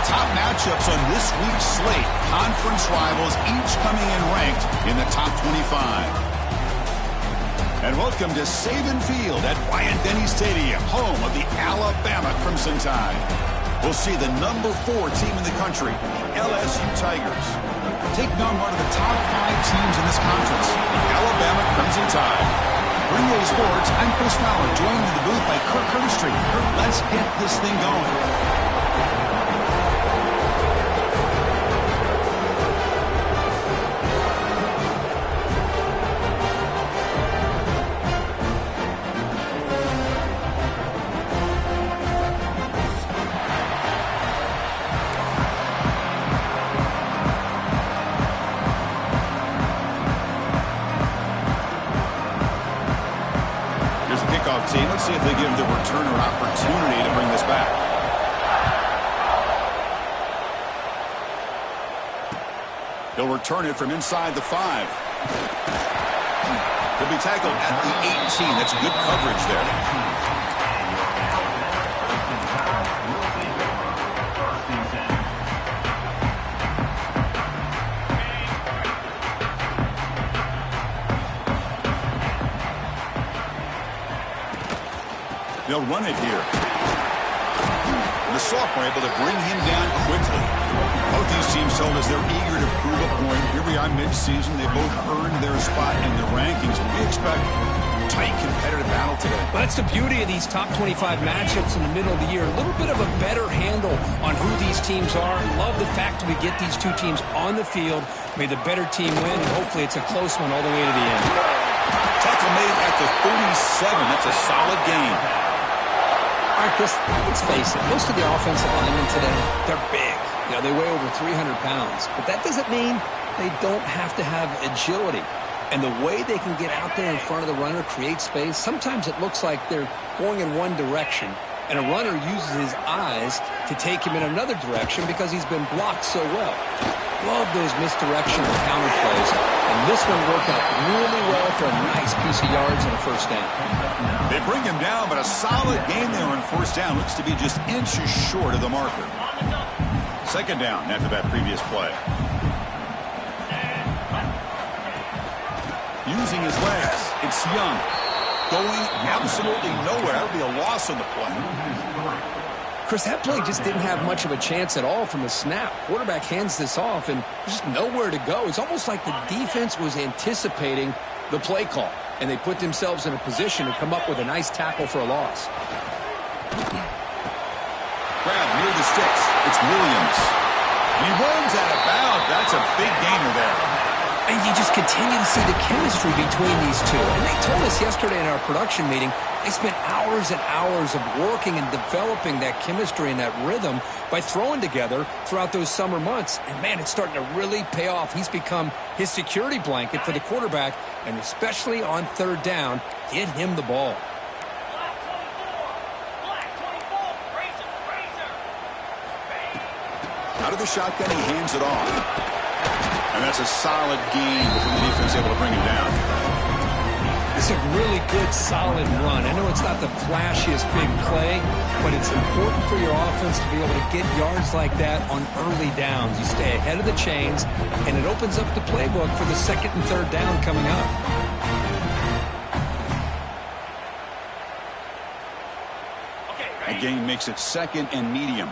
top matchups on this week's slate. Conference rivals each coming in ranked in the top 25. And welcome to Saban Field at Bryant-Denny Stadium, home of the Alabama Crimson Tide. We'll see the number 4 team in the country, LSU Tigers, taking on one of the top 5 teams in this conference, the Alabama Crimson Tide. Bring you sports. I'm Chris Fowler, joined in the booth by Kirk Herbstreit. Kirk, let's get this thing going. Team. Let's see if they give the returner opportunity to bring this back. He'll return it from inside the 5. He'll be tackled at the 18. That's good coverage there. They'll run it here. The sophomore able to bring him down quickly. Both these teams told us they're eager to prove a point. Here we are mid-season. They both earned their spot in the rankings. We expect tight competitive battle today. Well, that's the beauty of these top 25 matchups in the middle of the year. A little bit of a better handle on who these teams are. Love the fact that we get these two teams on the field. May the better team win, and hopefully it's a close one all the way to the end. Tackle made at the 37. That's a solid gain. All right, Chris, let's face it. Most of the offensive linemen today, they're big. You know, they weigh over 300 pounds. But that doesn't mean they don't have to have agility. And the way they can get out there in front of the runner, create space, sometimes it looks like they're going in one direction, and a runner uses his eyes to take him in another direction because he's been blocked so well. Love those misdirection counter plays. And this one worked out really well for a nice piece of yards and a first down. They bring him down, but a solid game there on first down. Looks to be just inches short of the marker. Second down after that previous play. Using his legs, it's Young. Going absolutely nowhere. That'll be a loss on the play. Chris, that play just didn't have much of a chance at all from the snap. Quarterback hands this off, and there's just nowhere to go. It's almost like the defense was anticipating the play call, and they put themselves in a position to come up with a nice tackle for a loss. Grab near the sticks. It's Williams. And he runs out of bounds. That's a big gainer there. And you just continue to see the chemistry between these two. And they told us yesterday in our production meeting, they spent hours and hours of working and developing that chemistry and that rhythm by throwing together throughout those summer months. And, man, it's starting to really pay off. He's become his security blanket for the quarterback, and especially on third down, get him the ball. Out of the shotgun, he hands it off. And that's a solid gain before the defense able to bring him down. It's a really good, solid run. I know it's not the flashiest big play, but it's important for your offense to be able to get yards like that on early downs. You stay ahead of the chains, and it opens up the playbook for the second and third down coming up. That gain makes it second and medium.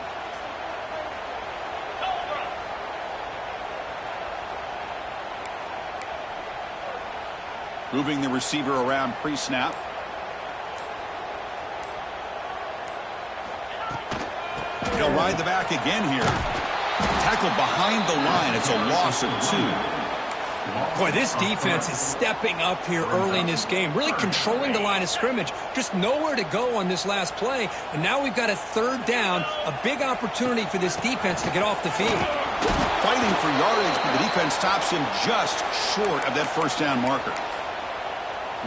Moving the receiver around pre-snap. He'll ride the back again here. Tackled behind the line. It's a loss of 2. Boy, this defense is stepping up here early in this game, really controlling the line of scrimmage. Just nowhere to go on this last play. And now we've got a third down, a big opportunity for this defense to get off the field. Fighting for yardage, but the defense stops him just short of that first down marker.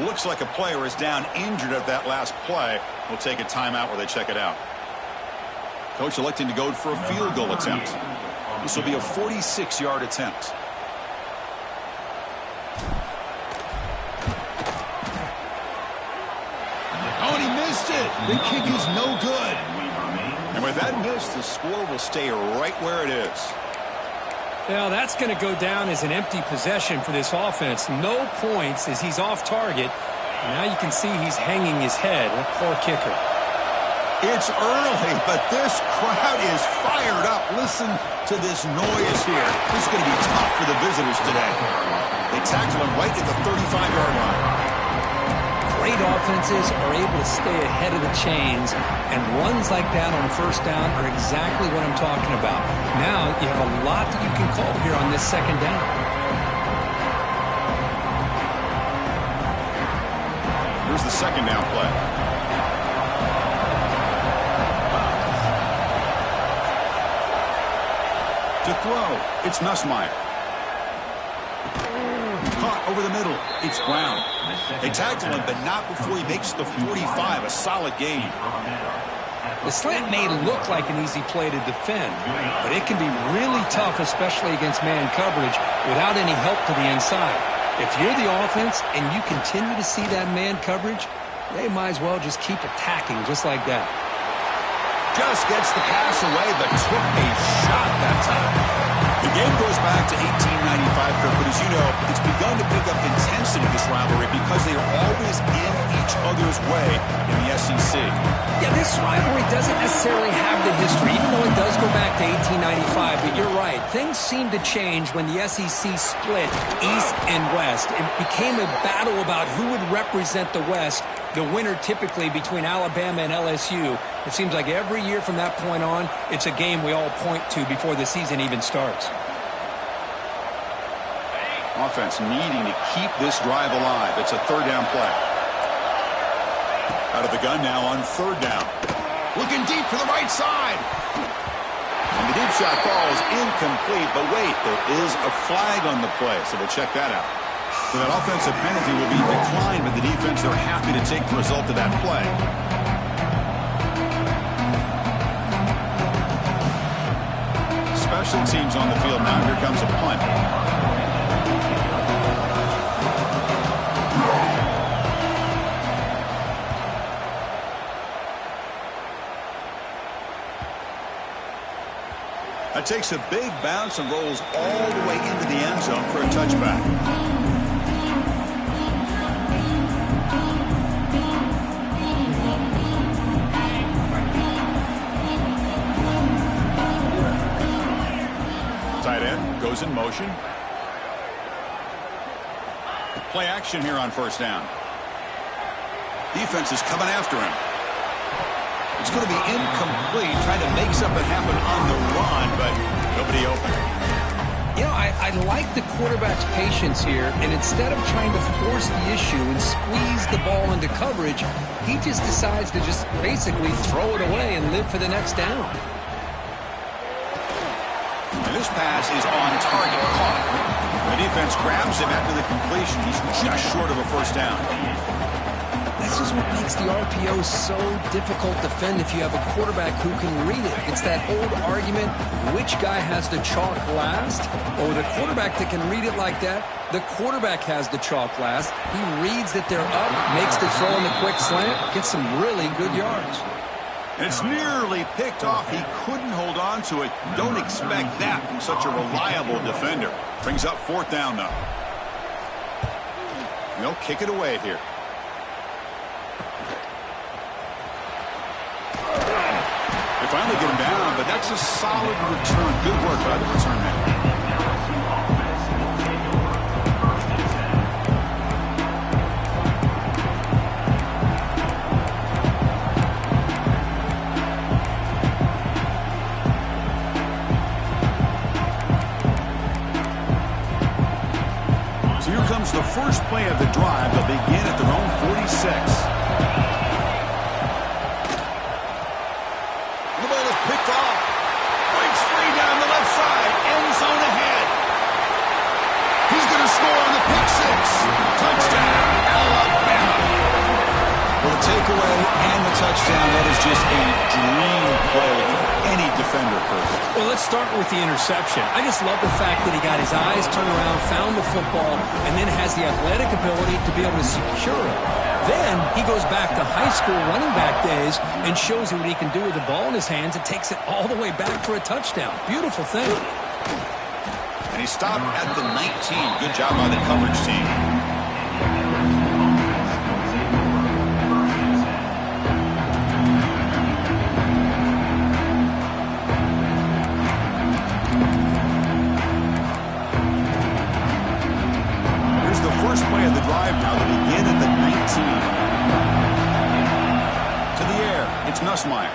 Looks like a player is down injured at that last play. We'll take a timeout where they check it out. Coach electing to go for a field goal attempt. This will be a 46-yard attempt. Oh, and he missed it. The kick is no good. And with that miss, the score will stay right where it is. Now, that's going to go down as an empty possession for this offense. No points as he's off target. And now you can see he's hanging his head. A poor kicker. It's early, but this crowd is fired up. Listen to this noise here. This is going to be tough for the visitors today. They tackle him right at the 35-yard line. Great offenses are able to stay ahead of the chains, and runs like that on first down are exactly what I'm talking about. Now you have a lot that you can call here on this second down. Here's the second down play. To throw, it's Nussmeier. Caught over the middle, it's Brown. They tackle him, but not before he makes the 45, a solid gain. The slant may look like an easy play to defend, but it can be really tough, especially against man coverage, without any help to the inside. If you're the offense and you continue to see that man coverage, they might as well just keep attacking just like that. Just gets the pass away, but took a shot that time. The game goes back to 1895, Kirk, but as you know, it's begun to pick up intensity, this rivalry, because they are always in each other's way in the SEC. Yeah, this rivalry doesn't necessarily have the history, even though it does go back to 1895, but you're right. Things seem to change when the SEC split East and West. It became a battle about who would represent the West, the winner typically between Alabama and LSU. It seems like every year from that point on, it's a game we all point to before the season even starts. Offense needing to keep this drive alive. It's a third down play. Out of the gun now on third down. Looking deep for the right side. And the deep shot falls incomplete. But wait, there is a flag on the play, so we'll check that out. So that offensive penalty will be declined, but the defense, they're happy to take the result of that play. Special teams on the field now. Here comes a punt. That takes a big bounce and rolls all the way into the end zone for a touchback. Tight end goes in motion. Play action here on first down. Defense is coming after him. It's going to be incomplete, trying to make something happen on the run, but nobody open. You know, I like the quarterback's patience here, and instead of trying to force the issue and squeeze the ball into coverage, he just decides to just basically throw it away and live for the next down. And this pass is on target, caught. The defense grabs him after the completion. He's just short of a first down. This is what makes the RPO so difficult to defend if you have a quarterback who can read it. It's that old argument, which guy has the chalk last? Or the quarterback that can read it like that, the quarterback has the chalk last. He reads that they're up, makes the throw in the quick slant, gets some really good yards. And it's nearly picked off. He couldn't hold on to it. Don't expect that from such a reliable defender. Brings up fourth down now. They'll kick it away here. They finally get him down, but that's a solid return. Good work by the return man. So here comes the first play of the drive. They'll begin at their own 46. Picked off. Breaks free down the left side. End zone ahead. He's going to score on the pick six. Touchdown, Alabama. Well, the takeaway and the touchdown, that is just a dream play. any defender, Kurt. Well, let's start with the interception. I just love the fact that he got his eyes turned around, found the football, and then has the athletic ability to be able to secure it. Then he goes back to high school running back days and shows you what he can do with the ball in his hands and takes it all the way back for a touchdown. Beautiful thing. And he stopped at the 19. Good job by the coverage team. Here's the first play of the drive now. They begin at the 19. To the air. It's Nussmeier.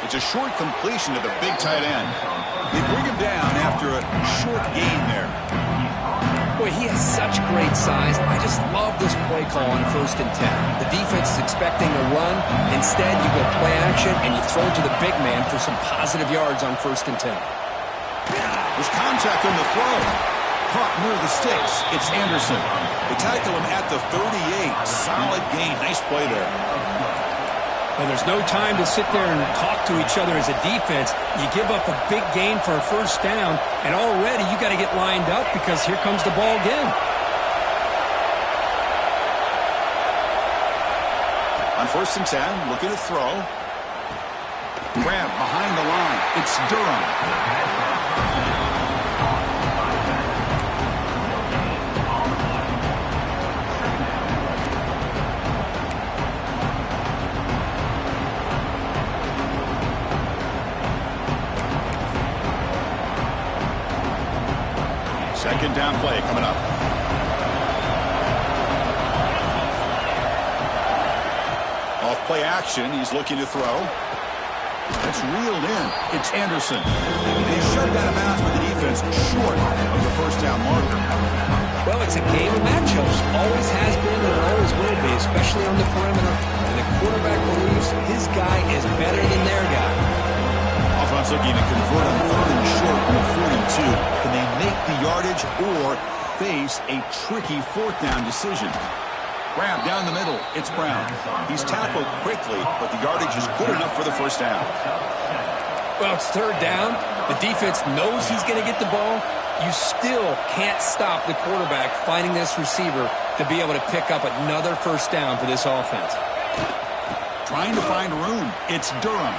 It's a short completion to the big tight end. They bring him down after a short gain there. Boy, he has such great size. I just love this play call on 1st and 10. The defense is expecting a run. Instead, you go play action, and you throw to the big man for some positive yards on 1st and 10. There's contact on the throw. Caught near the sticks. It's Anderson. They tackle him at the 38. Solid gain. Nice play there. Well, there's no time to sit there and talk to each other as a defense. You give up a big gain for a 1st down, and already you got to get lined up because here comes the ball again. On 1st and 10, looking to throw. Grab behind the line. It's Durham. Second down play coming up. Off play action. He's looking to throw. It's reeled in. It's Anderson. They shut that bounds with the defense short of the 1st down marker. Well, it's a game of matchups. Always has been and always will be, especially on the perimeter. And the quarterback believes his guy is better than their guy. Offense looking to convert on 3rd and short from 42. Can they make the yardage or face a tricky 4th down decision? Grab down the middle. It's Brown. He's tackled quickly, but the yardage is good enough for the 1st down. Well, it's 3rd down. The defense knows he's going to get the ball. You still can't stop the quarterback finding this receiver to be able to pick up another 1st down for this offense. Trying to find room. It's Durham.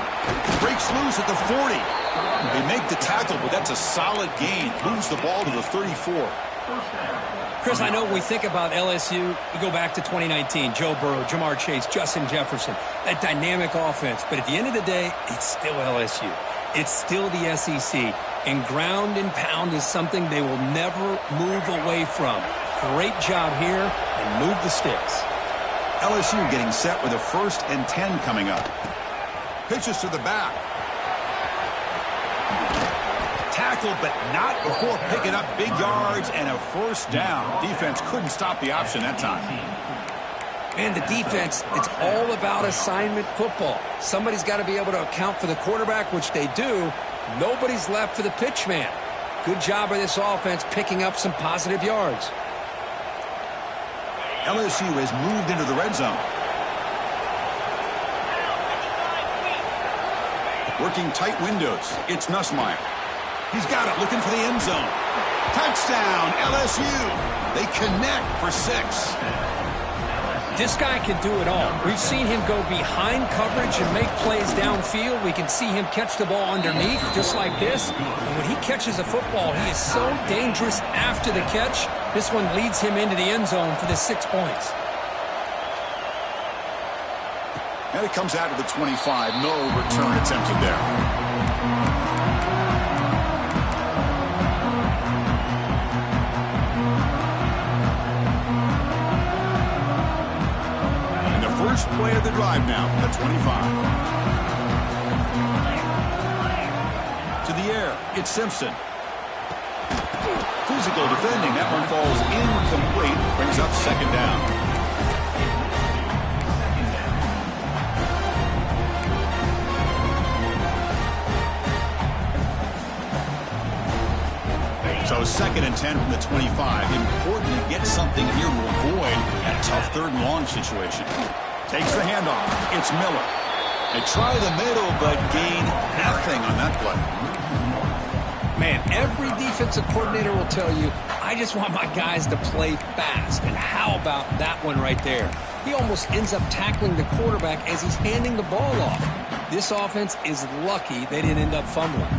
Breaks loose at the 40. They make the tackle, but that's a solid gain. Moves the ball to the 34. Chris, I know when we think about LSU, we go back to 2019. Joe Burrow, Jamar Chase, Justin Jefferson, that dynamic offense. But at the end of the day, it's still LSU. It's still the SEC. And ground and pound is something they will never move away from. Great job here, and move the sticks. LSU getting set with a 1st and 10 coming up. Pitches to the back. Tackled, but not before picking up big yards and a 1st down. Defense couldn't stop the option that time. Man, the defense, it's all about assignment football. Somebody's got to be able to account for the quarterback, which they do. Nobody's left for the pitch man. Good job by this offense picking up some positive yards. LSU has moved into the red zone. Working tight windows. It's Nussmeier. He's got it, looking for the end zone. Touchdown, LSU. They connect for 6. This guy can do it all. We've seen him go behind coverage and make plays downfield. We can see him catch the ball underneath, just like this. And when he catches a football, he is so dangerous after the catch. This one leads him into the end zone for the 6 points. And it comes out of the 25. No return attempted there. First play of the drive now from the 25. To the air, it's Simpson. Physical defending. That one falls incomplete. Brings up 2nd down. So 2nd and 10 from the 25. Important to get something here to avoid that tough 3rd and long situation. Takes the handoff. It's Miller. They try the middle, but gain nothing on that play. Man, every defensive coordinator will tell you, I just want my guys to play fast. And how about that one right there? He almost ends up tackling the quarterback as he's handing the ball off. This offense is lucky they didn't end up fumbling.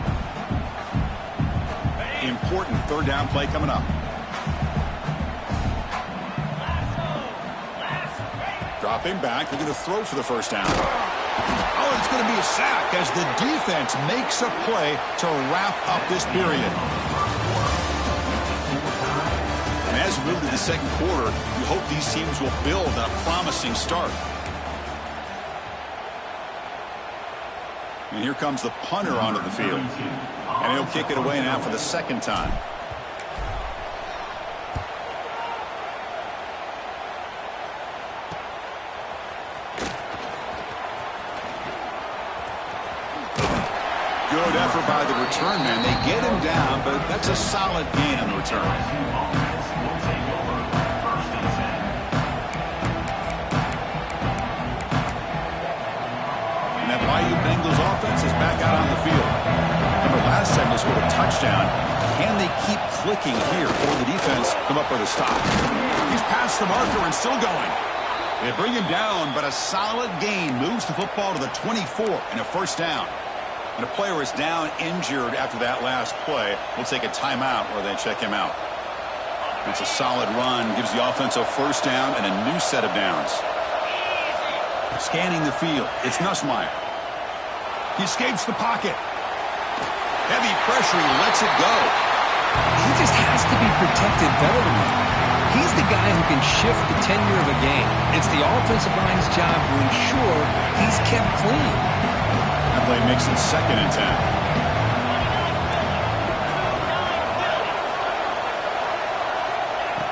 Important third down play coming up. Dropping back, they're going to throw for the first down. Oh, it's going to be a sack as the defense makes a play to wrap up this period. And as we move to the second quarter, we hope these teams will build a promising start. And here comes the punter onto the field. And he'll kick it away now for the second time. Good effort by the return man. They get him down, but that's a solid gain on the return. And that LSU Bengals offense is back out on the field. Remember, last time they scored a touchdown. Can they keep clicking here, or the defense come up with a stop? He's past the marker and still going. They bring him down, but a solid gain moves the football to the 24 and a first down. And a player is down injured after that last play. We'll take a timeout or they check him out. It's a solid run. Gives the offense a first down and a new set of downs. Scanning the field. It's Nussmeier. He escapes the pocket. Heavy pressure. He lets it go. He just has to be protected better than that. He's the guy who can shift the tenure of a game. It's the offensive line's job to ensure he's kept clean. That play makes it 2nd and 10.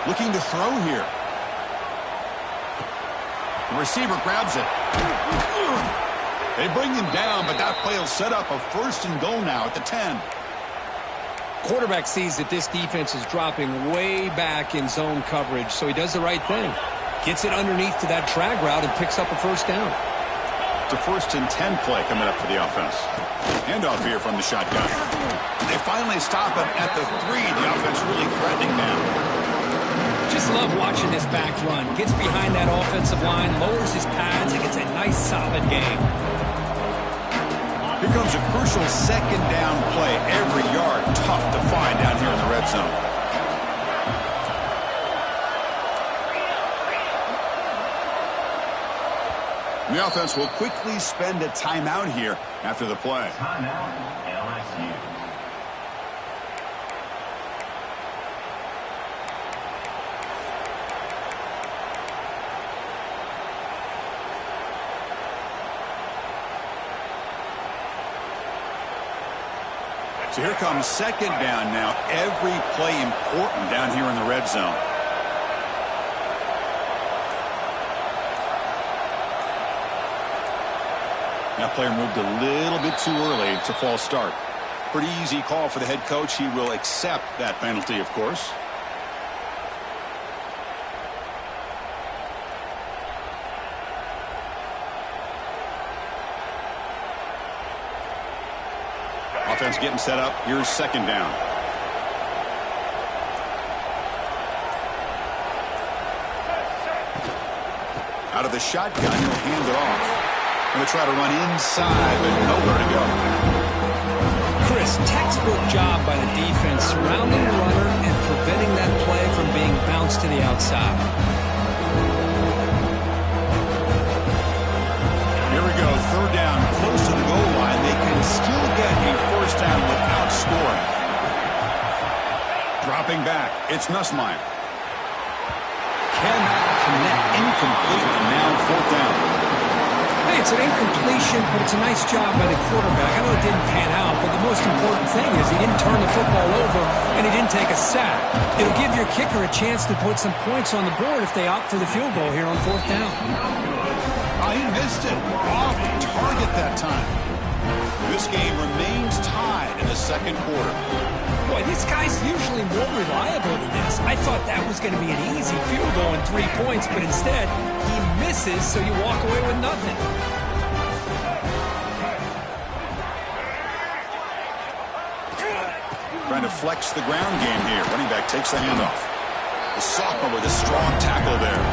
Looking to throw here. The receiver grabs it. They bring him down, but that play will set up a first and goal now at the 10. Quarterback sees that this defense is dropping way back in zone coverage, so he does the right thing. Gets it underneath to that drag route and picks up a first down. It's a 1st and 10 play coming up for the offense. Handoff here from the shotgun. They finally stop him at the 3. The offense really threatening now. Just love watching this back run. Gets behind that offensive line, lowers his pads, and gets a nice solid game. Here comes a crucial 2nd down play. Every yard tough to find down here in the red zone. The offense will quickly spend a timeout here after the play. Timeout, LSU. So here comes 2nd down now. Every play important down here in the red zone. That player moved a little bit too early to false start. Pretty easy call for the head coach. He will accept that penalty, of course. Offense getting set up. Here's 2nd down. Out of the shotgun, he'll hand it off. Going to try to run inside, but nowhere to go. Chris, textbook job by the defense surrounding the runner and preventing that play from being bounced to the outside. Here we go, 3rd down, close to the goal line. They can still get a first down without scoring. Dropping back, it's Nussmeier. Cannot connect, incomplete, and now 4th down. Hey, it's an incompletion, but it's a nice job by the quarterback. I know it didn't pan out, but the most important thing is he didn't turn the football over and he didn't take a sack. It'll give your kicker a chance to put some points on the board if they opt for the field goal here on 4th down. Oh, he missed it. Off target that time. This game remains tied in the 2nd quarter. Boy, this guy's usually more reliable than this. I thought that was going to be an easy field goal and 3 points, but instead, he misses, so you walk away with nothing. to flex the ground game here. Running back takes the handoff. The sophomore with a strong tackle there.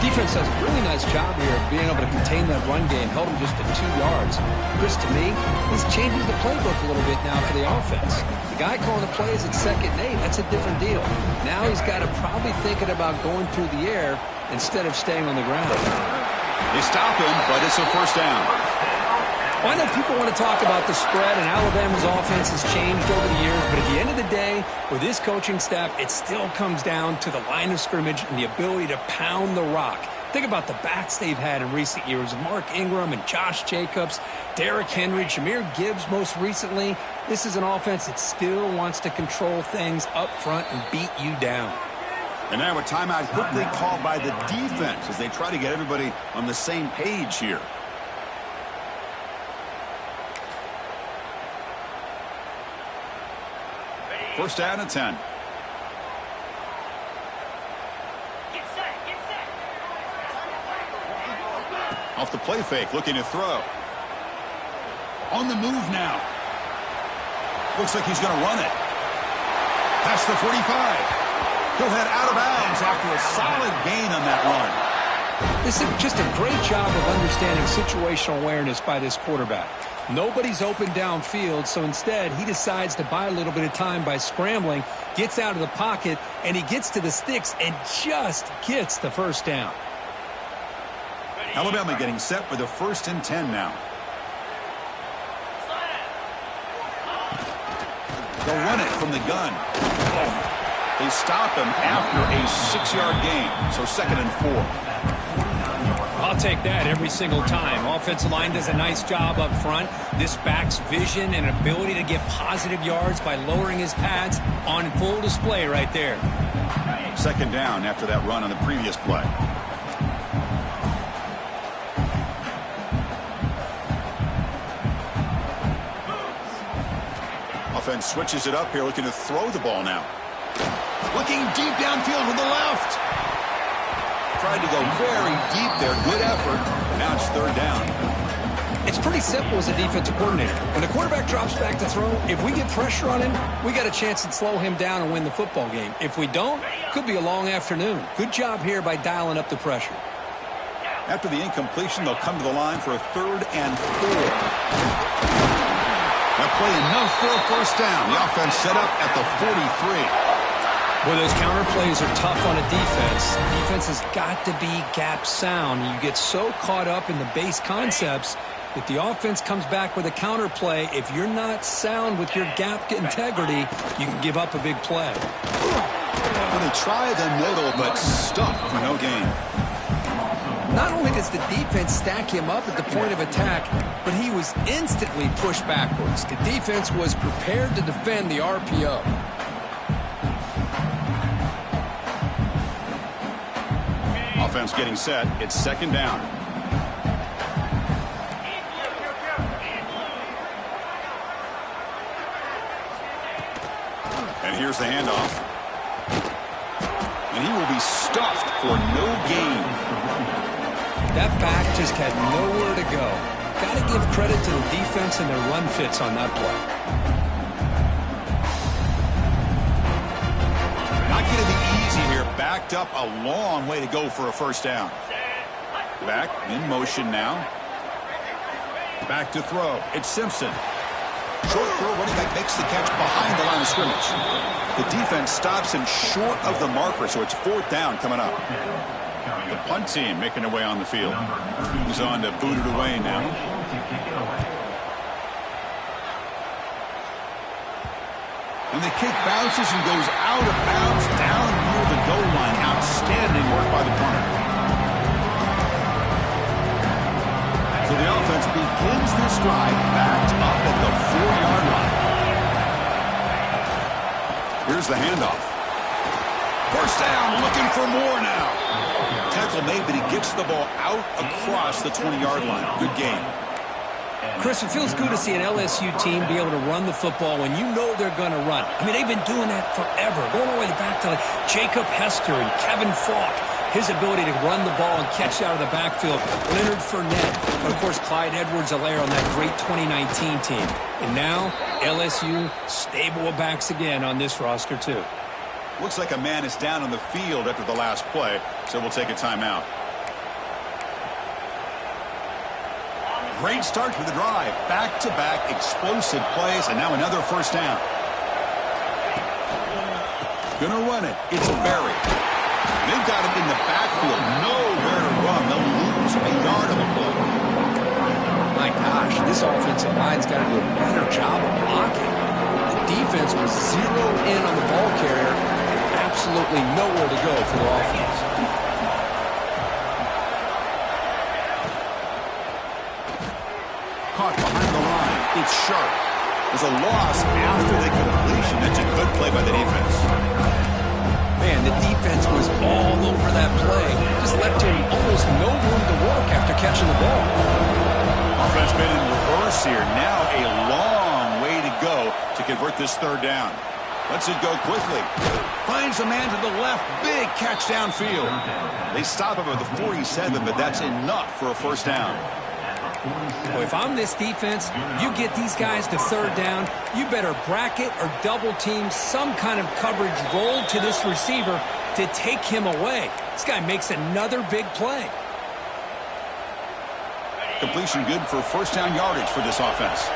Defense does a really nice job here of being able to contain that run game. Held him just to 2 yards. Chris, to me, this changes the playbook a little bit now for the offense. The guy calling the plays at 2nd and 8, that's a different deal. Now he's got to probably thinking about going through the air instead of staying on the ground. They stop him, but it's a first down. Well, I know people want to talk about the spread, and Alabama's offense has changed over the years, but at the end of the day, with this coaching staff, it still comes down to the line of scrimmage and the ability to pound the rock. Think about the backs they've had in recent years. Mark Ingram and Josh Jacobs, Derrick Henry, Jahmyr Gibbs most recently. This is an offense that still wants to control things up front and beat you down. And now a timeout quickly called by the defense as they try to get everybody on the same page here. First down and 10. Off the play fake, looking to throw. On the move now. Looks like he's going to run it. Past the 45. He'll head out of bounds after a solid gain on that run. This is just a great job of understanding situational awareness by this quarterback. Nobody's open downfield, so instead he decides to buy a little bit of time by scrambling, gets out of the pocket, and he gets to the sticks and just gets the first down. Alabama getting set for the 1st and 10 now. They'll run it from the gun. They stop him after a 6-yard gain, so 2nd and 4. I'll take that every single time. Offensive line does a nice job up front. This back's vision and ability to get positive yards by lowering his pads on full display right there. 2nd down after that run on the previous play. Offense switches it up here, looking to throw the ball now. Looking deep downfield with the left. Tried to go very deep there. Good effort. Now it's 3rd down. It's pretty simple as a defensive coordinator. When the quarterback drops back to throw, if we get pressure on him, we got a chance to slow him down and win the football game. If we don't, could be a long afternoon. Good job here by dialing up the pressure. After the incompletion, they'll come to the line for a 3rd and 4. That play enough for a first down. The offense set up at the 43. Well, those counter plays are tough on a defense. Defense has got to be gap sound. You get so caught up in the base concepts that the offense comes back with a counter play. If you're not sound with your gap integrity, you can give up a big play. Well, they try the middle, but stuffed for no gain. Not only does the defense stack him up at the point of attack, but he was instantly pushed backwards. The defense was prepared to defend the RPO. Offense getting set. It's 2nd down. And here's the handoff. And he will be stuffed for no gain. That back just had nowhere to go. Got to give credit to the defense and their run fits on that play. Not going to be easy here. Backed up a long way to go for a first down. Back in motion now. Back to throw. It's Simpson. Short throw. Running back makes the catch behind the line of scrimmage. The defense stops him short of the marker, so it's 4th down coming up. The punt team making their way on the field. He's on to boot it away now. And the kick bounces and goes out of bounds down near the goal line. Outstanding work by the punter. So the offense begins this drive backed up at the 4-yard line. Here's the handoff. First down, looking for more now. Tackle made, but he gets the ball out across the 20-yard line. Good game. Chris, it feels good to see an LSU team be able to run the football when you know they're going to run. I mean, they've been doing that forever, going all the way back to like Jacob Hester and Kevin Falk. His ability to run the ball and catch out of the backfield. Leonard Fournette. But, of course, Clyde Edwards-Helaire on that great 2019 team. And now, LSU stable of backs again on this roster, too. Looks like a man is down on the field after the last play, so we'll take a timeout. Great start to the drive. Back-to-back explosive plays, and now another first down. Gonna run it. It's Berry. They've got him in the backfield. Nowhere to run. They'll lose a yard of a play. My gosh, this offensive line's got to do a better job of blocking. The defense was zeroed in on the ball carrier and absolutely nowhere to go for the offense. Caught behind the line. It's sharp. There's a loss after the completion. That's a good play by the defense. Man, the defense was all over that play. Just left him almost no room to work after catching the ball. Offense been in reverse here. Now a long way to go to convert this third down. Lets it go quickly. Finds a man to the left. Big catch downfield. They stop him at the 47, but that's enough for a first down. Well, if I'm this defense, you get these guys to third down, you better bracket or double team some kind of coverage roll to this receiver to take him away. This guy makes another big play. Completion good for first down yardage for this offense.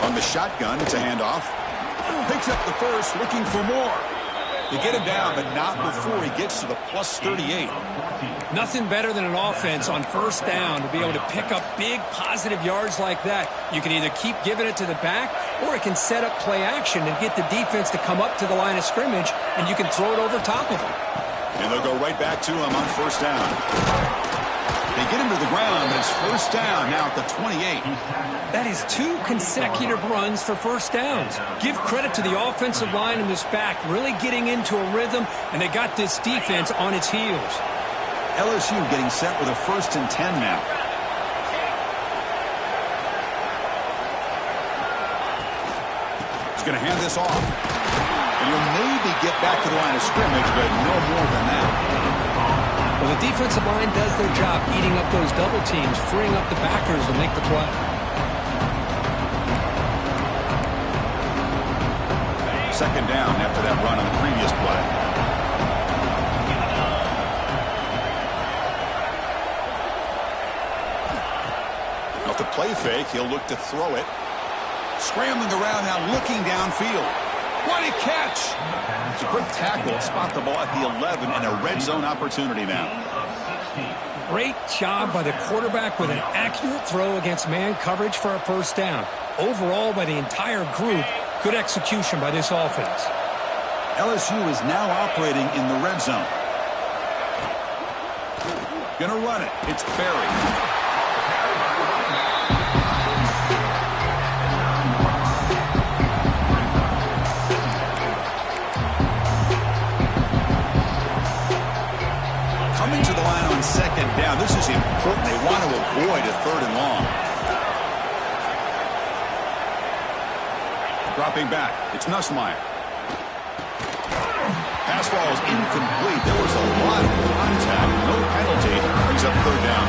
On the shotgun, it's a handoff. Picks up the first, looking for more. They get him down, but not before he gets to the plus 38. Nothing better than an offense on first down to be able to pick up big positive yards like that. You can either keep giving it to the back, or it can set up play action and get the defense to come up to the line of scrimmage, and you can throw it over top of them. And they'll go right back to him on first down. They get him to the ground, but it's first down now at the 28. That is 2 consecutive runs for first downs. Give credit to the offensive line in this back, really getting into a rhythm, and they got this defense on its heels. LSU getting set with a 1st and 10 now. He's going to hand this off. And he'll maybe get back to the line of scrimmage, but no more than that. Well, the defensive line does their job eating up those double teams, freeing up the backers to make the play. Second down after that run on the previous play. Off the play fake, he'll look to throw it. Scrambling around now, looking downfield. What a catch! It's a quick tackle, spot the ball at the 11, and a red zone opportunity now. Great job by the quarterback with an accurate throw against man coverage for a first down. Overall, by the entire group, good execution by this offense. LSU is now operating in the red zone. Gonna run it. It's Berry. Coming to the line on second down. This is important. They want to avoid a 3rd and long. Dropping back. It's Nussmeier. Pass ball is incomplete. There was a lot of contact. No penalty. Brings up 3rd down.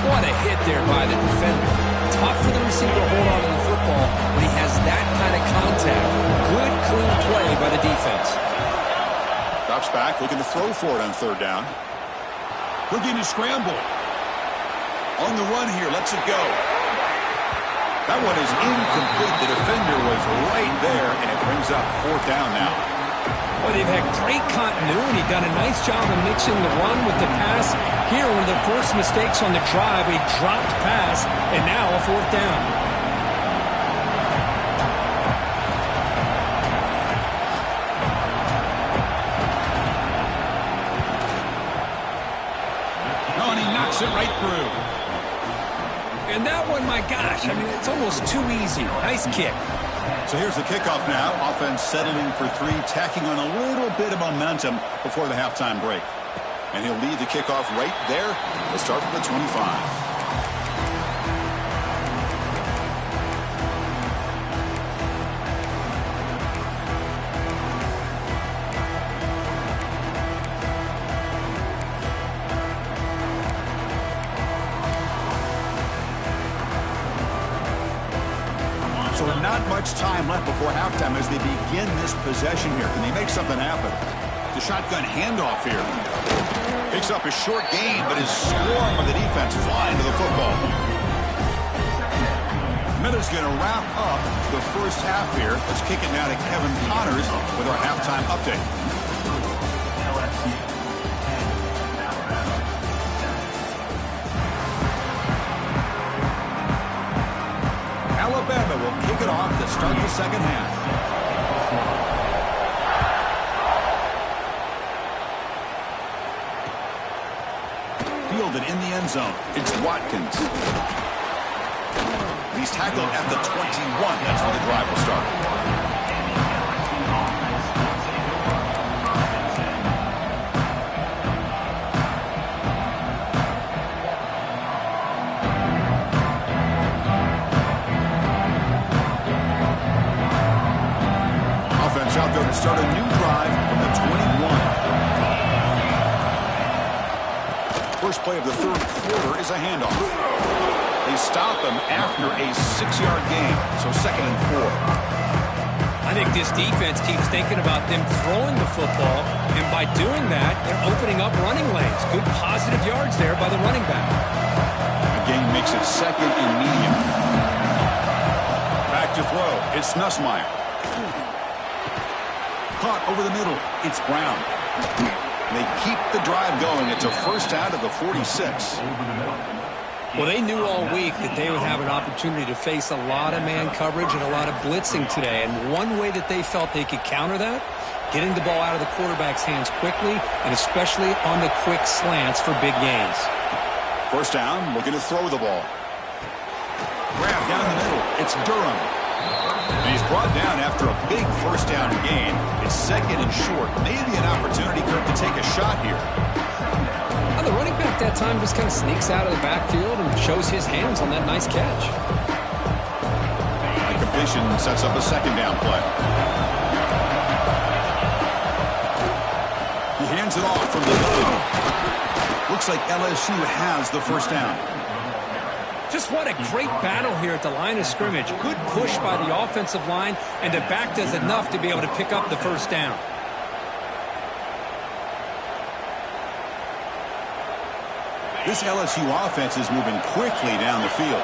What a hit there by the defender. Tough for the receiver to hold on to the football when he has that kind of contact. Good, clean play by the defense. Drops back, looking to throw for it on 3rd down. Looking to scramble. On the run here, lets it go. That one is incomplete. The defender was right there, and it brings up 4th down now. Well, they've had great continuity, done a nice job of mixing the run with the pass. Here were the first mistakes on the drive, a dropped pass, and now a 4th down. It right through. And that one, my gosh, I mean, it's almost too easy. Nice kick. So here's the kickoff now. Offense settling for 3, tacking on a little bit of momentum before the halftime break. And he'll lead the kickoff right there. We'll start from the 25. much time left before halftime as they begin this possession here. Can they make something happen? The shotgun handoff here. Picks up a short gain, but his swarm of the defense flying to the football. Miller's going to wrap up the first half here. Let's kick it now to Kevin Connors with our halftime update. Alabama will kick it off to start the second half. Fielded in the end zone. It's Watkins. He's tackled at the 21. That's where the drive will start. Offense out there to start a new drive from the 21. First play of the third quarter is a handoff. They stop him after a 6-yard gain, so 2nd and 4. I think this defense keeps thinking about them throwing the football, and by doing that, they're opening up running lanes. Good positive yards there by the running back. The game makes it 2nd and medium. Back to throw. It's Nussmeier. Caught over the middle. It's Brown. They keep the drive going. It's a first out of the 46. Well, they knew all week that they would have an opportunity to face a lot of man coverage and a lot of blitzing today. And one way that they felt they could counter that, getting the ball out of the quarterback's hands quickly, and especially on the quick slants for big gains. First down, looking to throw the ball. Grab down the middle. It's Durham. And he's brought down after a big first down gain. It's 2nd and short. Maybe an opportunity, Kirk, to take a shot here. The running back that time just kind of sneaks out of the backfield and shows his hands on that nice catch. The completion sets up a 2nd down play. He hands it off from the middle. Looks like LSU has the first down. Just what a great battle here at the line of scrimmage. Good push by the offensive line, and the back does enough to be able to pick up the first down. This LSU offense is moving quickly down the field.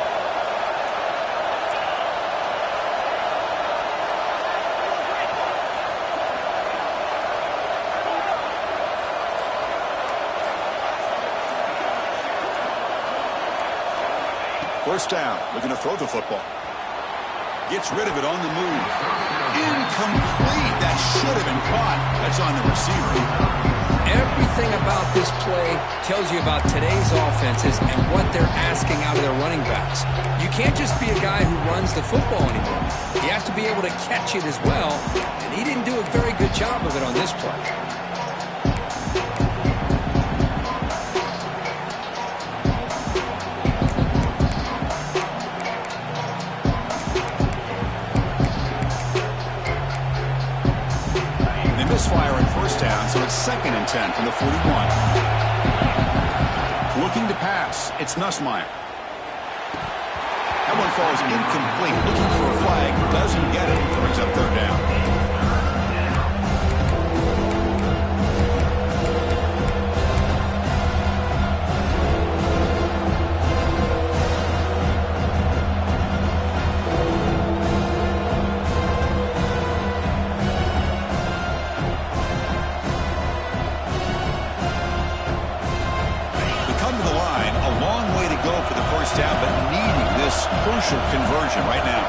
First down. Looking to throw the football. Gets rid of it on the move. Incomplete. That should have been caught. That's on the receiver. Everything about this play tells you about today's offenses and what they're asking out of their running backs. You can't just be a guy who runs the football anymore. You have to be able to catch it as well, and he didn't do a very good job of it on this play. Misfire on first down, so it's 2nd and 10 from the 41. Looking to pass. It's Nussmeier. That one falls incomplete. Looking for a flag. Doesn't get it. Brings up 3rd down. Down, but needing this crucial conversion right now.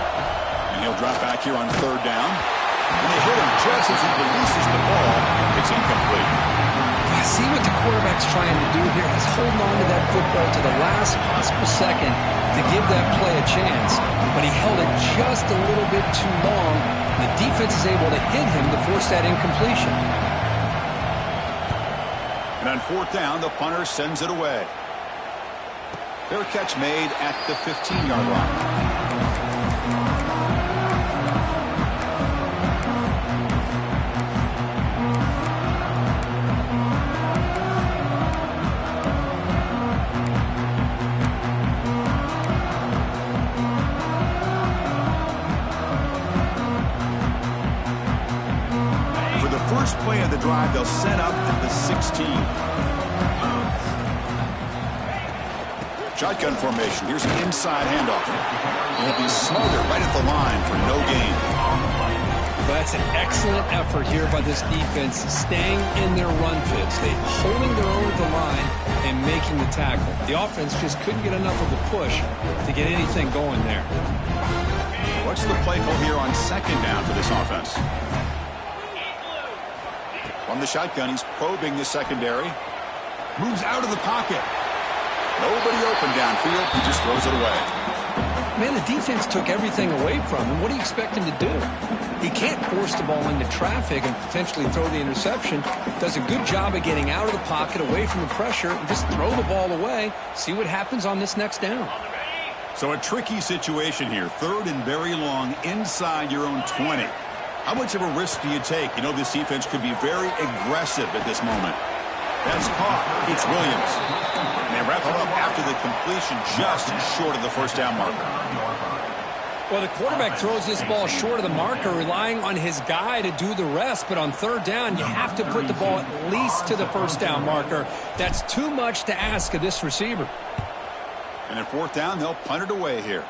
And he'll drop back here on 3rd down. And they hit him just as he releases the ball. It's incomplete. I see what the quarterback's trying to do here. He's holding on to that football to the last possible second to give that play a chance. But he held it just a little bit too long. The defense is able to hit him to force that incompletion. And on 4th down, the punter sends it away. Their catch made at the 15-yard line. first play of the drive, they'll set up at the 16. Shotgun formation. Here's an inside handoff. He'll be smothered right at the line for no gain. Well, that's an excellent effort here by this defense, staying in their run fits. They holding their own at the line and making the tackle. The offense just couldn't get enough of a push to get anything going there. What's the play call here on second down for this offense? From the shotgun, he's probing the secondary. Moves out of the pocket. Nobody open downfield. He just throws it away. Man, the defense took everything away from him. What do you expect him to do? He can't force the ball into traffic and potentially throw the interception. Does a good job of getting out of the pocket, away from the pressure, and just throw the ball away. See what happens on this next down. So a tricky situation here. Third and very long inside your own 20. How much of a risk do you take? You know this defense could be very aggressive at this moment. That's caught. It's Williams. And they wrap it up after the completion just short of the first down marker. Well, the quarterback throws this ball short of the marker, relying on his guy to do the rest. But on third down, you have to put the ball at least to the first down marker. That's too much to ask of this receiver. And at fourth down, they'll punt it away here.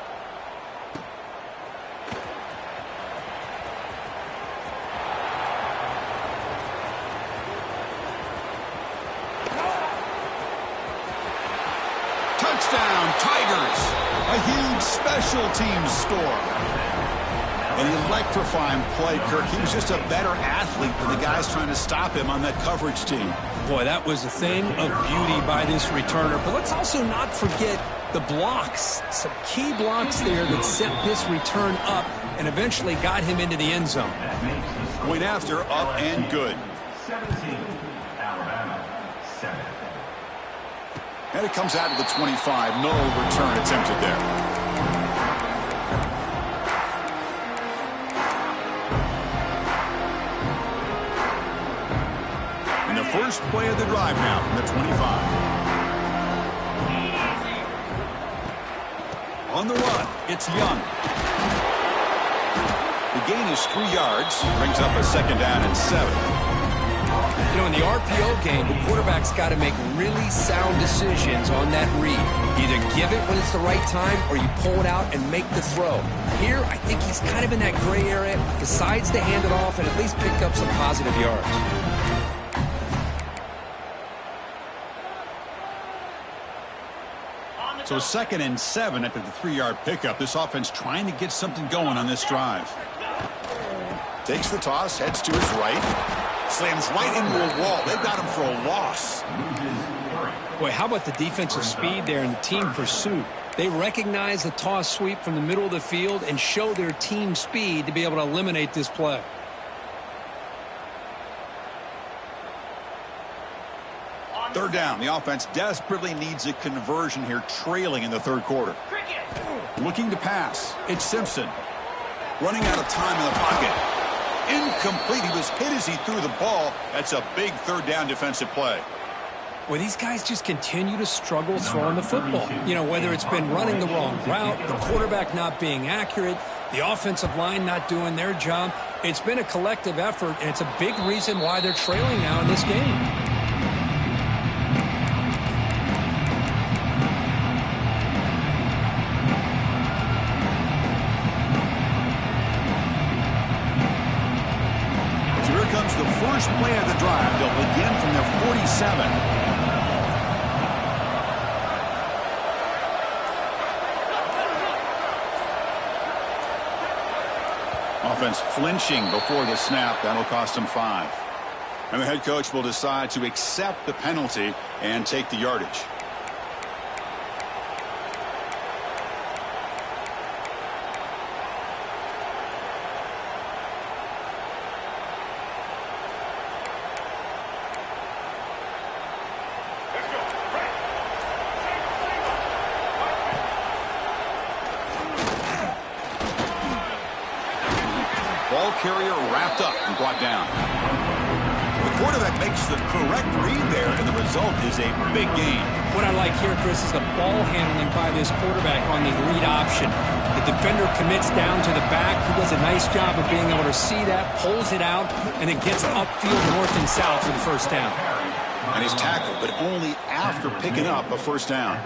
Touchdown, Tigers. A huge special teams score. An electrifying play, Kirk. He was just a better athlete than the guys trying to stop him on that coverage team. Boy, that was a thing of beauty by this returner. But let's also not forget the blocks. Some key blocks there that set this return up and eventually got him into the end zone. Point after, up and good. 17, Alabama, 7. And it comes out of the 25. No return attempted there. And the first play of the drive now from the 25. On the run, it's Young. The gain is 3 yards. Brings up a second down and 7. You know, in the RPO game, the quarterback's got to make really sound decisions on that read. Either give it when it's the right time or you pull it out and make the throw. Here, I think he's kind of in that gray area, decides to hand it off and at least pick up some positive yards. So 2nd and 7 after the 3-yard pickup. This offense trying to get something going on this drive. Takes the toss, heads to his right. Slams right into a wall. They've got him for a loss. Boy, how about the defensive speed there and the team pursuit? They recognize the toss sweep from the middle of the field and show their team speed to be able to eliminate this play. Third down. The offense desperately needs a conversion here, trailing in the third quarter. Looking to pass. It's Simpson. Running out of time in the pocket. Incomplete. He was hit as he threw the ball. That's a big third down defensive play. Well, these guys just continue to struggle throwing the football. You know, whether it's been running the wrong route, the quarterback not being accurate, the offensive line not doing their job. It's been a collective effort, and it's a big reason why they're trailing now in this game. The first play of the drive. They'll begin from their 47. Offense flinching before the snap. That'll cost them 5. And the head coach will decide to accept the penalty and take the yardage. Ball carrier wrapped up and brought down. The quarterback makes the correct read there, and the result is a big gain. What I like here, Chris, is the ball handling by this quarterback on the lead option. The defender commits down to the back. He does a nice job of being able to see that, pulls it out, and it gets upfield north and south for the first down. And he's tackled, but only after picking up a first down.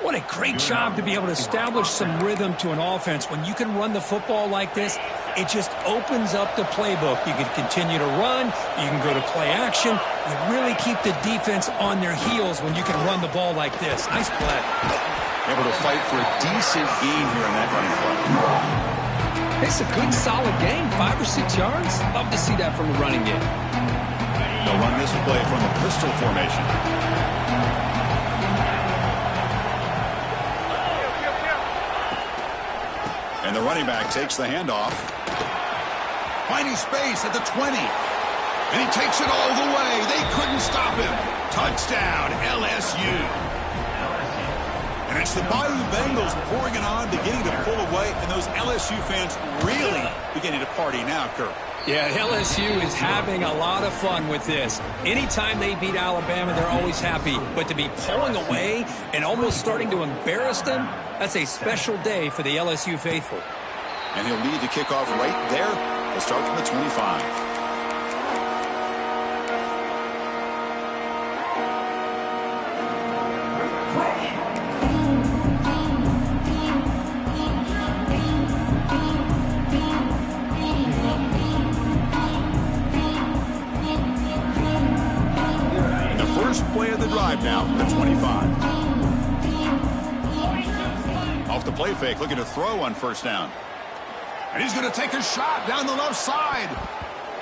What a great job to be able to establish some rhythm to an offense. When you can run the football like this, it just opens up the playbook. You can continue to run. You can go to play action. You really keep the defense on their heels when you can run the ball like this. Nice play. Able to fight for a decent gain here in that running play. It's a good, solid gain, 5 or 6 yards. Love to see that from the running game. They'll run this play from the pistol formation. And the running back takes the handoff. Finding space at the 20. And he takes it all the way. They couldn't stop him. Touchdown, LSU. And it's the Bayou Bengals pouring it on, beginning to pull away. And those LSU fans really beginning to party now, Kirk. Yeah, LSU is having a lot of fun with this. Anytime they beat Alabama, they're always happy. But to be pulling away and almost starting to embarrass them, that's a special day for the LSU faithful. And he'll lead the kickoff right there. He'll start from the 25. Play of the drive now from the 25. Off the play fake, looking to throw on first down. And he's going to take a shot down the left side.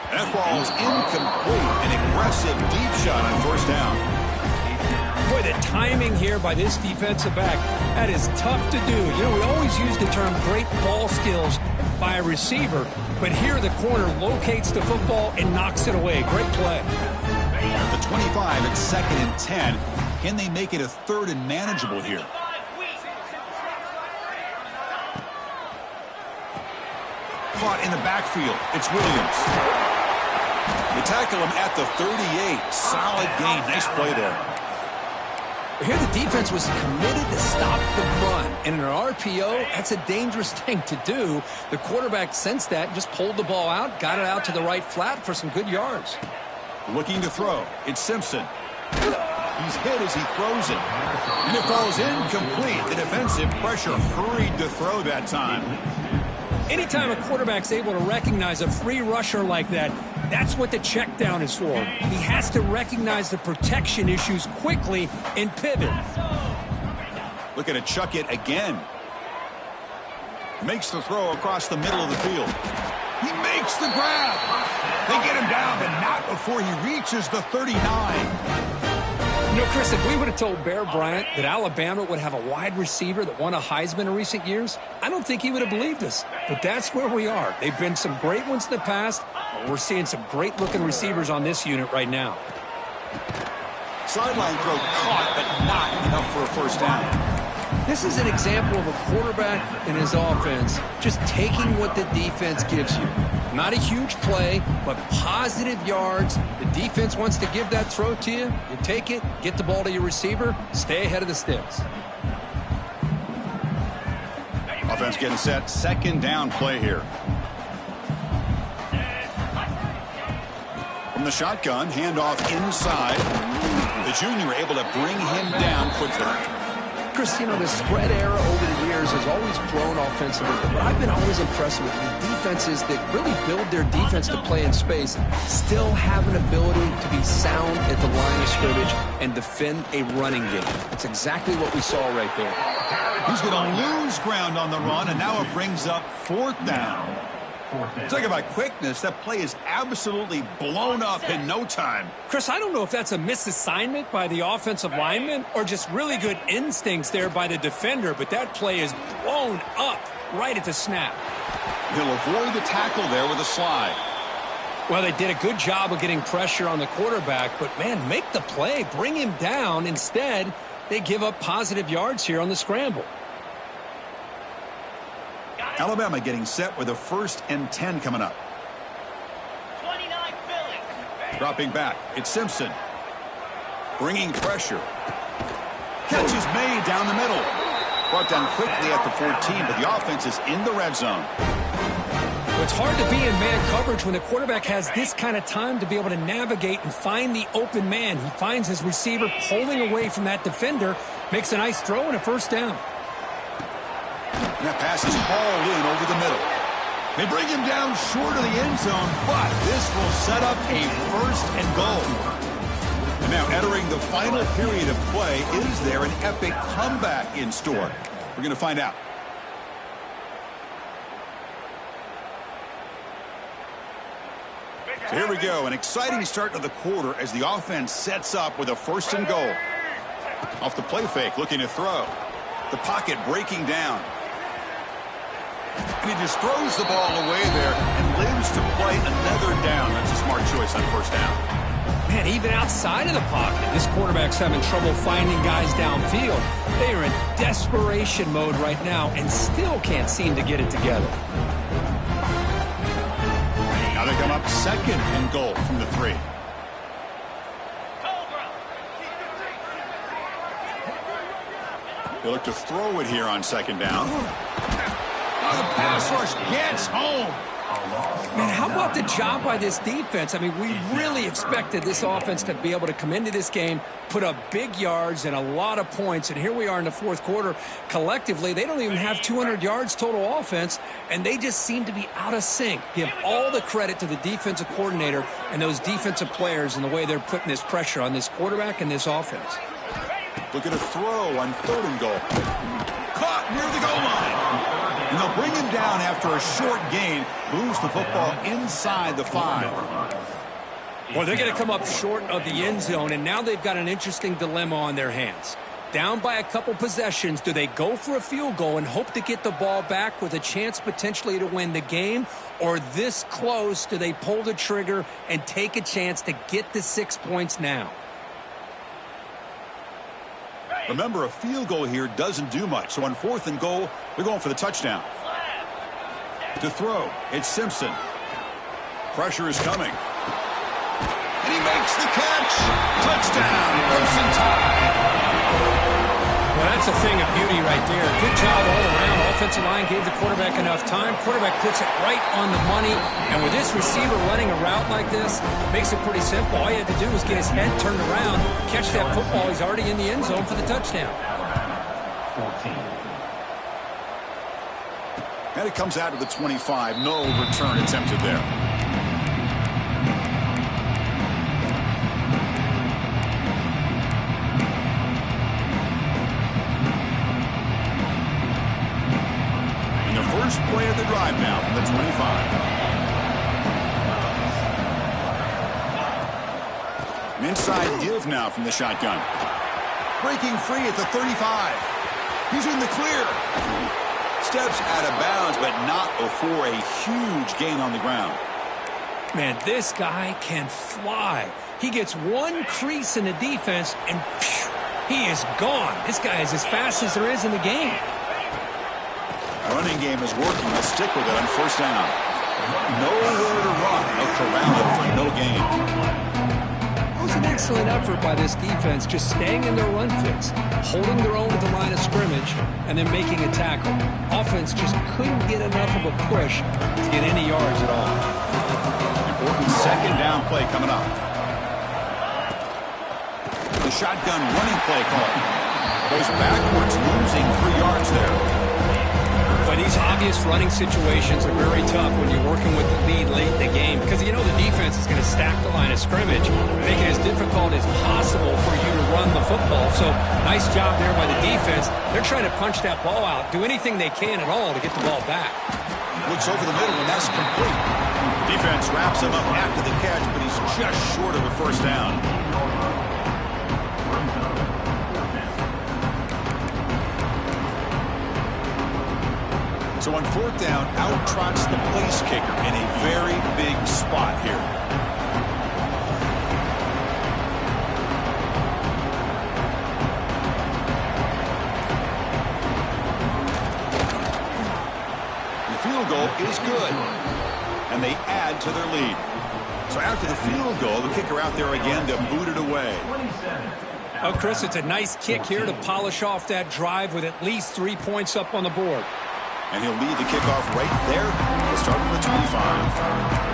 And that ball is incomplete. An aggressive deep shot on first down. Boy, the timing here by this defensive back, that is tough to do. You know, we always use the term great ball skills by a receiver, but here the corner locates the football and knocks it away. Great play. At the 25, it's 2nd and 10. Can they make it a 3rd and manageable here? Caught in the backfield. It's Williams. They tackle him at the 38. Solid gain. Nice play there. Here the defense was committed to stop the run. And in an RPO, that's a dangerous thing to do. The quarterback sensed that and just pulled the ball out, got it out to the right flat for some good yards. Looking to throw. It's Simpson. He's hit as he throws it. And it falls incomplete. The defensive pressure hurried to throw that time. Anytime a quarterback's able to recognize a free rusher like that, that's what the check down is for. He has to recognize the protection issues quickly and pivot. Looking to chuck it again. Makes the throw across the middle of the field. He makes the grab. They get him down, but not before he reaches the 39. You know, Chris, if we would have told Bear Bryant that Alabama would have a wide receiver that won a Heisman in recent years, I don't think he would have believed us. But that's where we are. They've been some great ones in the past. We're seeing some great-looking receivers on this unit right now. Sideline throw caught, but not enough for a first down. This is an example of a quarterback and his offense just taking what the defense gives you. Not a huge play, but positive yards. The defense wants to give that throw to you. You take it, get the ball to your receiver, stay ahead of the sticks. Offense getting set. 2nd down play here. From the shotgun, handoff inside. The junior able to bring him down quickly. Chris, you know, the spread era over the years has always grown offensively, but I've been always impressed with the defenses that really build their defense to play in space, still have an ability to be sound at the line of scrimmage and defend a running game. That's exactly what we saw right there. He's going to lose ground on the run, and now it brings up 4th down. Talk about quickness. That play is absolutely blown up in no time. Chris, I don't know if that's a misassignment by the offensive lineman or just really good instincts there by the defender, but that play is blown up right at the snap. He'll avoid the tackle there with a slide. Well, they did a good job of getting pressure on the quarterback, but, man, make the play. Bring him down. Instead, they give up positive yards here on the scramble. Alabama getting set with a 1st and 10 coming up. 29 Philly. Dropping back, it's Simpson. Bringing pressure. Catch is made down the middle. Brought down quickly at the 14, but the offense is in the red zone. Well, it's hard to be in man coverage when the quarterback has this kind of time to be able to navigate and find the open man. He finds his receiver pulling away from that defender, makes a nice throw and a first down. And that pass is hauled in over the middle. They bring him down short of the end zone, but this will set up a first and goal. And now entering the final period of play, is there an epic comeback in store? We're going to find out. So here we go, an exciting start to the quarter as the offense sets up with a first and goal. Off the play fake, looking to throw. The pocket breaking down. And he just throws the ball away there and lives to play another down. That's a smart choice on first down. Man, even outside of the pocket, this quarterback's having trouble finding guys downfield. They are in desperation mode right now and still can't seem to get it together. Now they come up second and goal from the 3. They look to throw it here on second down. Oh, the pass rush gets home. Man, how about the job by this defense? I mean, we really expected this offense to be able to come into this game, put up big yards and a lot of points, and here we are in the fourth quarter. Collectively, they don't even have 200 yards total offense, and they just seem to be out of sync. Give all the credit to the defensive coordinator and those defensive players and the way they're putting this pressure on this quarterback and this offense. Look at a throw on third and goal. Caught near the goal line. And they'll bring him down after a short gain. Moves the football inside the 5. Well, they're going to come up short of the end zone, and now they've got an interesting dilemma on their hands. Down by a couple possessions, do they go for a field goal and hope to get the ball back with a chance potentially to win the game? Or this close, do they pull the trigger and take a chance to get the 6 points now? Remember, a field goal here doesn't do much. So on fourth and goal, they're going for the touchdown. To throw, it's Simpson. Pressure is coming. And he makes the catch. Touchdown, Crimson Tide. Well, that's a thing of beauty right there. Good job all around. Offensive line gave the quarterback enough time. Quarterback puts it right on the money. And with this receiver running a route like this, makes it pretty simple. All he had to do was get his head turned around, catch that football. He's already in the end zone for the touchdown. 14. And it comes out to the 25. No return attempted there. First play of the drive now from the 25. An inside give now from the shotgun. Breaking free at the 35. He's in the clear. Steps out of bounds, but not before a huge gain on the ground. Man, this guy can fly. He gets one crease in the defense, and phew, he is gone. This guy is as fast as there is in the game. Running game is working. Let's stick with it on first down. Nowhere to run. They'll corral it for no gain. It was an excellent effort by this defense, just staying in their run fix, holding their own at the line of scrimmage, and then making a tackle. Offense just couldn't get enough of a push to get any yards at all. Important second down play coming up. The shotgun running play call. Goes backwards, losing 3 yards there. But these obvious running situations are very tough when you're working with the lead late in the game because you know the defense is going to stack the line of scrimmage, make it as difficult as possible for you to run the football. So nice job there by the defense. They're trying to punch that ball out, do anything they can at all to get the ball back. Looks over the middle, and that's complete. Defense wraps him up after the catch, but he's just short of a first down. So on fourth down, out trots the place kicker in a very big spot here. The field goal is good, and they add to their lead. So after the field goal, the kicker out there again to boot it away. Oh, Chris, it's a nice kick here to polish off that drive with at least 3 points up on the board. And he'll lead the kickoff right there. We'll start with the 25.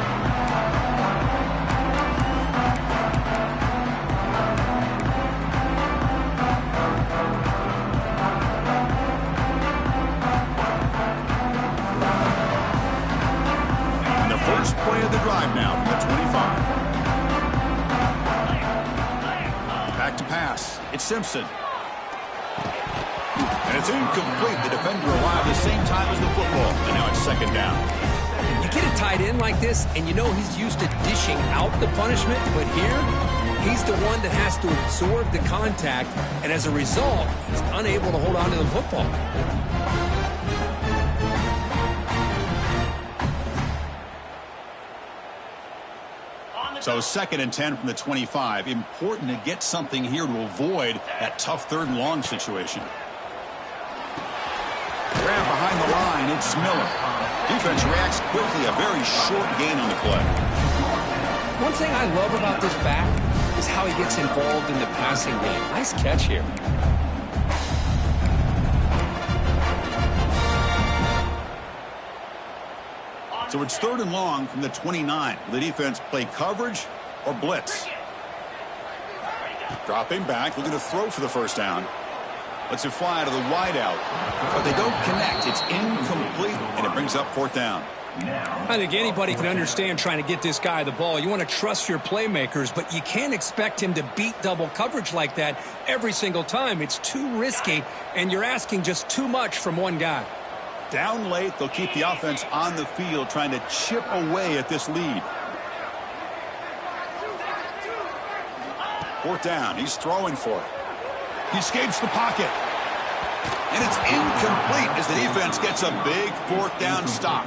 First play of the drive now from the 25. Back to pass. It's Simpson. And it's incomplete. The defender alive the same time as the football. And now it's second down. You get a tight end like this, and you know he's used to dishing out the punishment. But here, he's the one that has to absorb the contact. And as a result, he's unable to hold on to the football. So 2nd and 10 from the 25. Important to get something here to avoid that tough 3rd and long situation. Grab behind the line. It's Miller. Defense reacts quickly. A very short gain on the play. One thing I love about this back is how he gets involved in the passing game. Nice catch here. So it's 3rd and long from the 29. The defense play coverage or blitz. Dropping back, looking to throw for the first down. Lets it fly to the wideout. But they don't connect. It's incomplete, and it brings up 4th down. I think anybody can understand trying to get this guy the ball. You want to trust your playmakers, but you can't expect him to beat double coverage like that every single time. It's too risky, and you're asking just too much from one guy. Down late, they'll keep the offense on the field trying to chip away at this lead. 4th down. He's throwing for it. He escapes the pocket. And it's incomplete as the defense gets a big 4th down stop.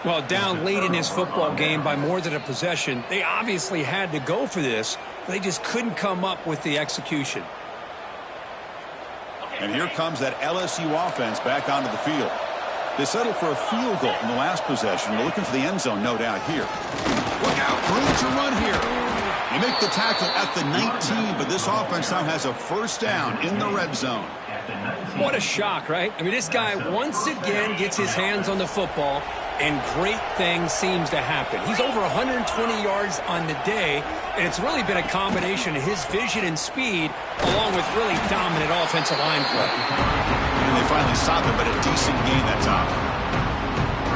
Well, down late in this football game by more than a possession, they obviously had to go for this. They just couldn't come up with the execution. And here comes that LSU offense back onto the field. They settled for a field goal in the last possession. They're looking for the end zone, no doubt, here. Look out, room to run here. You make the tackle at the 19, but this offense now has a first down in the red zone. What a shock, right? I mean, this guy once again gets his hands on the football, and great things seems to happen. He's over 120 yards on the day, and it's really been a combination of his vision and speed along with really dominant offensive line play. And they finally stopped him, but a decent gain that time.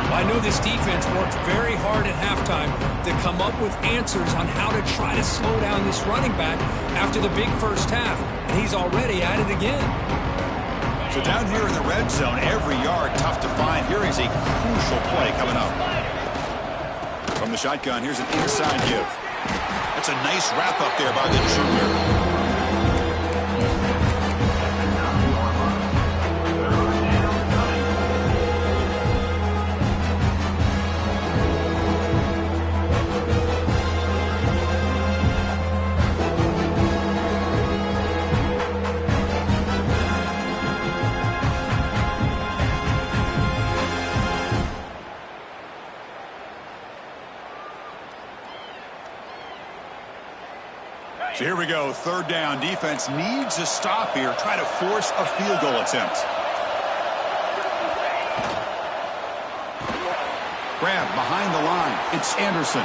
Well, I know this defense worked very hard at halftime to come up with answers on how to try to slow down this running back after the big first half, and he's already at it again. So down here in the red zone, every yard tough to find. Here is a crucial play coming up. From the shotgun, here's an inside give. That's a nice wrap up there by the junior. So here we go, 3rd down. Defense needs a stop here. Try to force a field goal attempt. Grab behind the line. It's Anderson.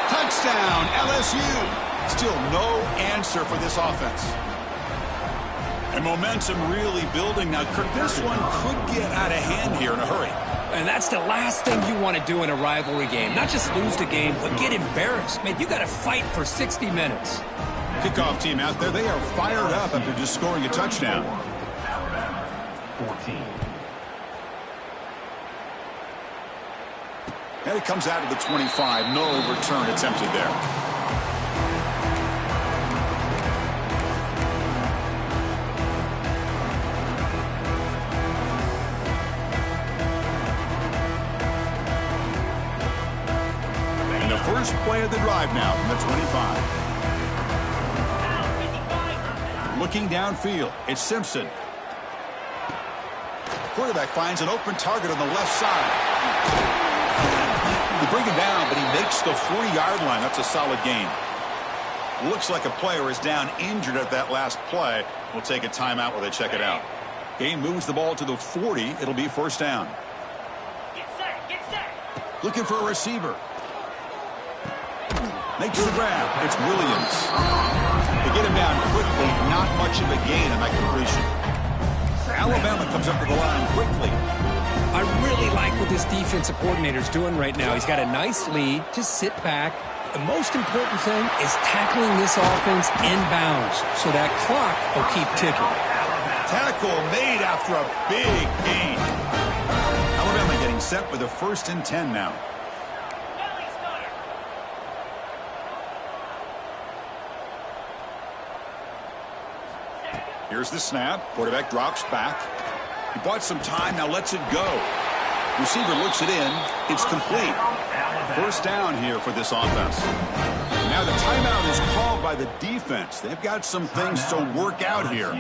Touchdown, LSU. Still no answer for this offense. And momentum really building now. Kirk, this one could get out of hand here in a hurry. And that's the last thing you want to do in a rivalry game. Not just lose the game, but get embarrassed. Man, you got to fight for 60 minutes. Kickoff team out there. They are fired up after just scoring a touchdown. 14. And it comes out of the 25. No return attempted there. And the first play of the drive now from the 25. Looking downfield, it's Simpson. Quarterback finds an open target on the left side. The bring him down, but he makes the 40-yard line. That's a solid gain. Looks like a player is down injured at that last play. We'll take a timeout while they check it out. Game moves the ball to the 40. It'll be first down. Get set, get set. Looking for a receiver. Makes the grab. It's Williams. They get him down quickly. Not much of a gain on that completion. Alabama comes up to the line quickly. I really like what this defensive coordinator's doing right now. He's got a nice lead. Just sit back. The most important thing is tackling this offense inbounds so that clock will keep ticking. Tackle made after a big gain. Alabama getting set with a 1st and 10 now. Here's the snap. Quarterback drops back. He bought some time, now lets it go. Receiver looks it in. It's complete. First down here for this offense. Now the timeout is called by the defense. They've got some things to work out here.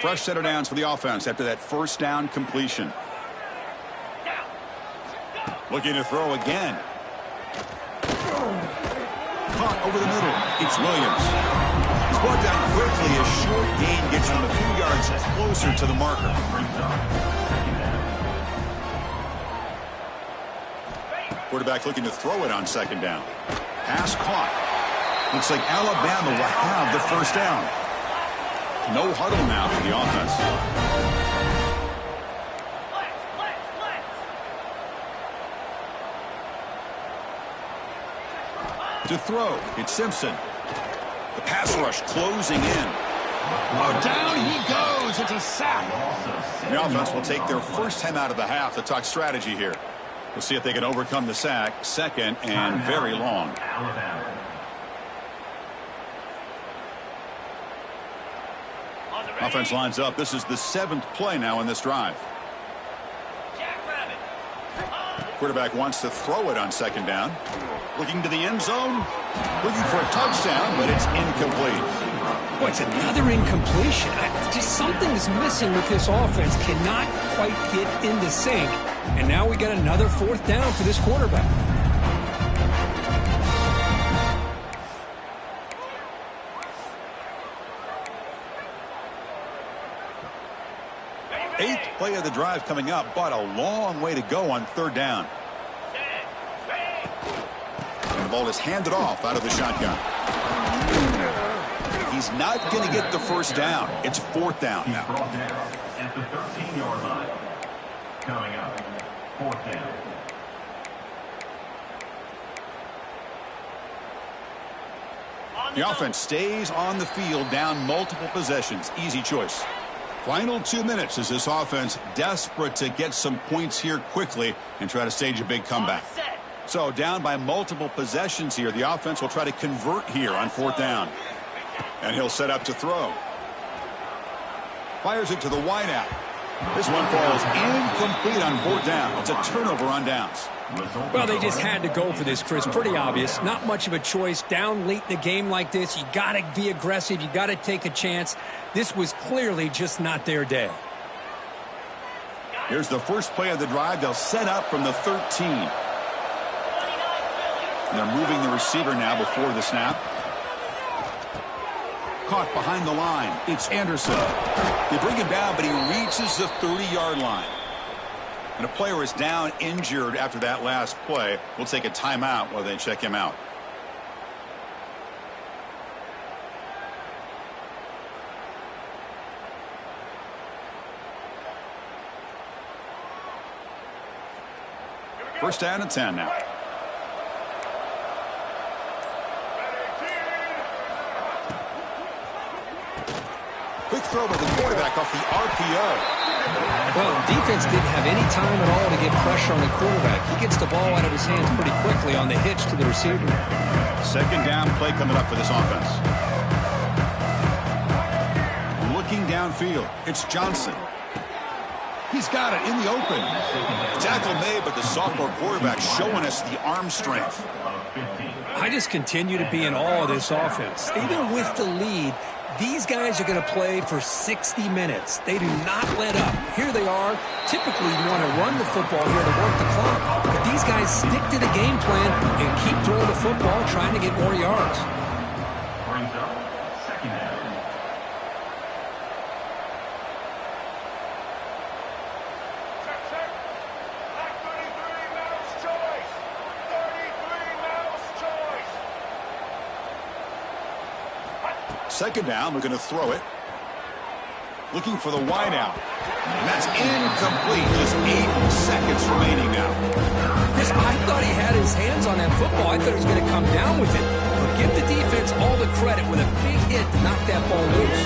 Fresh set of downs for the offense after that first down completion. Looking to throw again. Caught over the middle. It's Williams. He's brought down quickly. A short gain gets them a few yards closer to the marker. Quarterback looking to throw it on 2nd down. Pass caught. Looks like Alabama will have the first down. No huddle now for the offense. To throw, it's Simpson. The pass rush closing in. Oh, down he goes. It's a sack. The offense will take their first time out of the half to talk strategy here. We'll see if they can overcome the sack. 2nd and very long. Offense lines up. This is the 7th play now in this drive. Quarterback wants to throw it on 2nd down. Looking to the end zone. Looking for a touchdown, but it's incomplete. Boy, it's another incompletion. Just something is missing with this offense. Cannot quite get into sync. And now we got another 4th down for this quarterback. Eighth play of the drive coming up, but a long way to go on 3rd down. And the ball is handed off out of the shotgun. He's not going to get the first down. It's 4th down now. Brought down at the 13-yard line. Coming up, 4th down. The offense stays on the field down multiple possessions. Easy choice. Final 2 minutes as this offense desperate to get some points here quickly and try to stage a big comeback. So down by multiple possessions here. The offense will try to convert here on 4th down. And he'll set up to throw. Fires it to the wideout. This one falls incomplete on 4th down. It's a turnover on downs. Well, they just had to go for this, Chris. Pretty obvious. Not much of a choice. Down late in the game like this, you got to be aggressive. You got to take a chance. This was clearly just not their day. Here's the first play of the drive. They'll set up from the 13. And they're moving the receiver now before the snap. Caught behind the line. It's Anderson. They bring him down, but he reaches the 30-yard line. And a player is down injured after that last play. We'll take a timeout while they check him out. First down and 10 now. Quick throw by the quarterback off the RPO. Well, defense didn't have any time at all to get pressure on the quarterback. He gets the ball out of his hands pretty quickly on the hitch to the receiver. 2nd down play coming up for this offense. Looking downfield, it's Johnson. He's got it in the open. Tackle made, but the sophomore quarterback showing us the arm strength. I just continue to be in awe of this offense. Even with the lead, these guys are going to play for 60 minutes. They do not let up. Here they are. Typically, you want to run the football here to work the clock. But these guys stick to the game plan and keep throwing the football, trying to get more yards. Brings up second down. Second down, we're going to throw it. Looking for the wide out. And that's incomplete. Just 8 seconds remaining now. Chris, I thought he had his hands on that football. I thought he was going to come down with it. But give the defense all the credit with a big hit to knock that ball loose.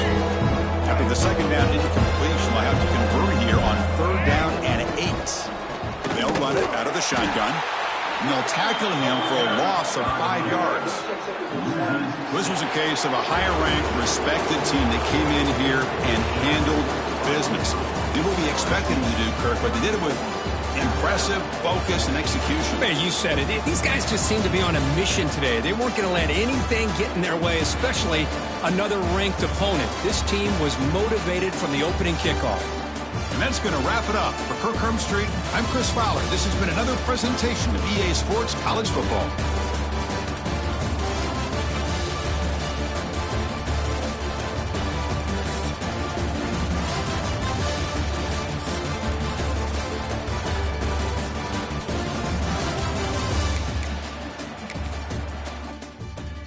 After the second down incompletion, they'll have to convert here on third down and 8. They'll run it out of the shotgun. And they'll tackle him for a loss of 5 yards. This was a case of a higher-ranked, respected team that came in here and handled business. Did what we expected them to do, Kirk, but they did it with impressive focus and execution. Man, you said it. These guys just seem to be on a mission today. They weren't going to let anything get in their way, especially another ranked opponent. This team was motivated from the opening kickoff. And that's going to wrap it up. For Kirk Hermstreet, I'm Chris Fowler. This has been another presentation of EA Sports College Football.